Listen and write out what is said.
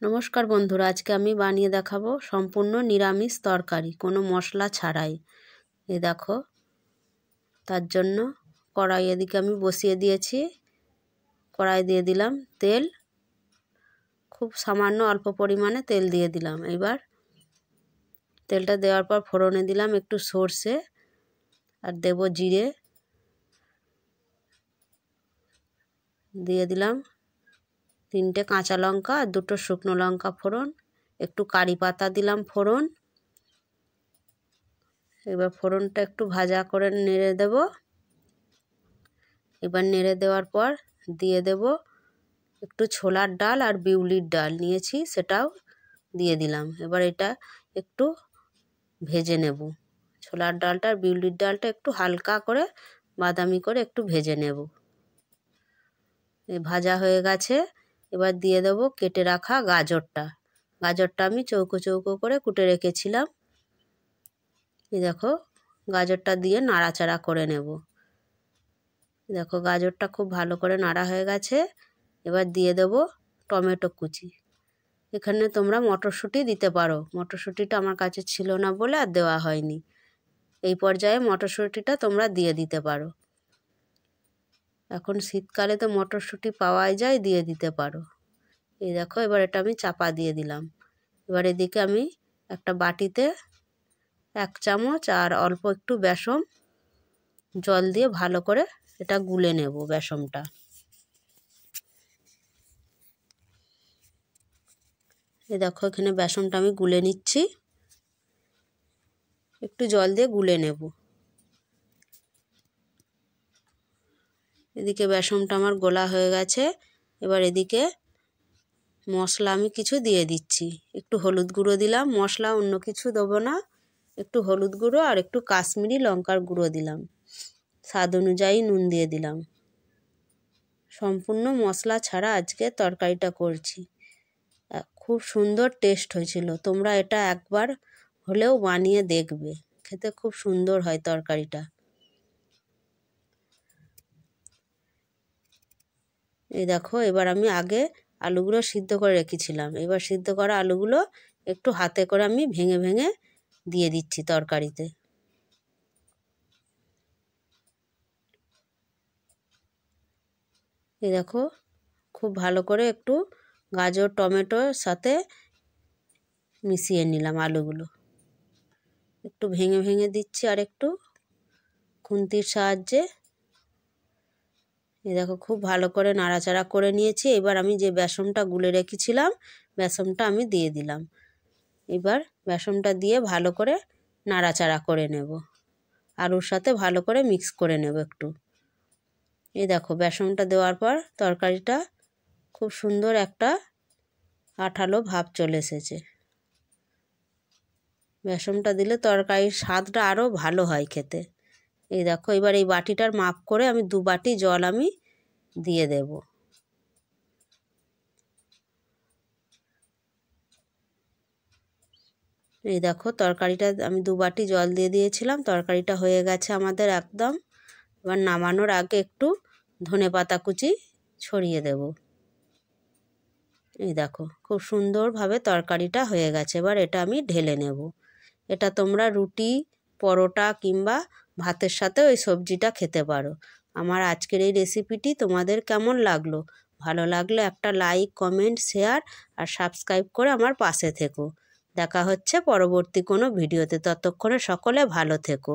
নমস্কার বন্ধুরা, আজকে আমি বানিয়ে দেখাবো সম্পূর্ণ নিরামিষ তরকারি, কোনো মশলা ছাড়াই। এই দেখো, তার জন্য কড়াই এদিকে আমি বসিয়ে দিয়েছি। কড়াই দিয়ে দিলাম তেল, খুব সামান্য অল্প পরিমাণে তেল দিয়ে দিলাম। এবার তেলটা দেওয়ার পর ফোড়নে দিলাম একটু সর্ষে আর দেব জিরে, দিয়ে দিলাম 3টে কাঁচা লঙ্কা আর 2টো শুকনো লঙ্কা ফোড়ন, একটু কারি পাতা দিলাম ফোড়ন। এবার ফোড়নটা একটু ভাজা করে নেড়ে দেব। এবার নেড়ে দেওয়ার পর দিয়ে দেব একটু ছোলার ডাল আর বিউলির ডাল নিয়েছি, সেটাও দিয়ে দিলাম। এবার এটা একটু ভেজে নেব। ছোলার ডালটা আর বিউলির ডালটা একটু হালকা করে বাদামি করে একটু ভেজে নেব। ভাজা হয়ে গেছে। এবার দিয়ে দেব কেটে রাখা গাজরটা। গাজরটা আমি চৌকো চৌকো করে কুটে রেখেছিলাম। এই দেখো, গাজরটা দিয়ে নাড়াচাড়া করে নেব। দেখো, গাজরটা খুব ভালো করে নাড়া হয়ে গেছে। এবার দিয়ে দেব টমেটো কুচি। এখানে তোমরা মটরশুঁটি দিতে পারো, মটরশুঁটিটা আমার কাছে ছিল না বলে আর দেওয়া হয়নি। এই পর্যায়ে মটরশুঁটিটা তোমরা দিয়ে দিতে পারো। এখন শীতকালে তো মটরশুঁটি পাওয়াই যায়, দিয়ে দিতে পারো। এই দেখো, এবার এটা আমি চাপা দিয়ে দিলাম। এবার এদিকে আমি একটা বাটিতে 1 চামচ আর অল্প একটু বেসন জল দিয়ে ভালো করে এটা গুলে নেব। বেসনটা এই দেখো, এখানে বেসনটা আমি গুলে নিচ্ছি। একটু জল দিয়ে গুলে নেব। এদিকে বেসনটা আমার গোলা হয়ে গেছে। এবার এদিকে মশলা আমি কিছু দিয়ে দিচ্ছি। একটু হলুদ গুঁড়ো দিলাম, মশলা অন্য কিছু দেবো না। একটু হলুদ গুঁড়ো আর একটু কাশ্মীরি লঙ্কার গুঁড়ো দিলাম। স্বাদ অনুযায়ী নুন দিয়ে দিলাম। সম্পূর্ণ মশলা ছাড়া আজকে তরকারিটা করছি। খুব সুন্দর টেস্ট হয়েছিল। তোমরা এটা একবার হলেও বানিয়ে দেখবে, খেতে খুব সুন্দর হয় তরকারিটা। এই দেখো, এবার আমি আগে আলুগুলো সিদ্ধ করে রেখেছিলাম। এবার সিদ্ধ করা আলুগুলো একটু হাতে করে আমি ভেঙে ভেঙে দিয়ে দিচ্ছি তরকারিতে। এই দেখো, খুব ভালো করে একটু গাজর টমেটোর সাথে মিশিয়ে নিলাম আলুগুলো। একটু ভেঙে ভেঙে দিচ্ছি আর একটু খুন্তির সাহায্যে। এই দেখো, খুব ভালো করে নাড়াচাড়া করে নিয়েছি। এবার আমি যে বেসনটা গুলে রেখেছিলাম, বেসনটা আমি দিয়ে দিলাম। এবার বেসনটা দিয়ে ভালো করে নাড়াচাড়া করে নেব। আলুর সাথে ভালো করে মিক্স করে নেব একটু। এই দেখো, বেসনটা দেওয়ার পর তরকারিটা খুব সুন্দর একটা আঠালো ভাব চলে এসেছে। বেসনটা দিলে তরকারির স্বাদটা আরও ভালো হয় খেতে। এই দেখো, এবার এই বাটিটার মাপ করে আমি 2 বাটি জল আমি দিয়ে দেব। এই দেখো, তরকারিটা আমি 2 বাটি জল দিয়ে দিয়েছিলাম। তরকারিটা হয়ে গেছে আমাদের একদম। এবার নামানোর আগে একটু ধনেপাতা কুচি ছড়িয়ে দেব। এই দেখো, খুব সুন্দরভাবে তরকারিটা হয়ে গেছে। এবার এটা আমি ঢেলে নেব। এটা তোমরা রুটি, পরোটা কিংবা ভাতের সাথে ওই সবজিটা খেতে পারো। আমার আজকের এই রেসিপিটি তোমাদের কেমন লাগলো? ভালো লাগলে একটা লাইক, কমেন্ট, শেয়ার আর সাবস্ক্রাইব করে আমার পাশে থেকো। দেখা হচ্ছে পরবর্তী কোনো ভিডিওতে। ততক্ষণে সকলে ভালো থেকো।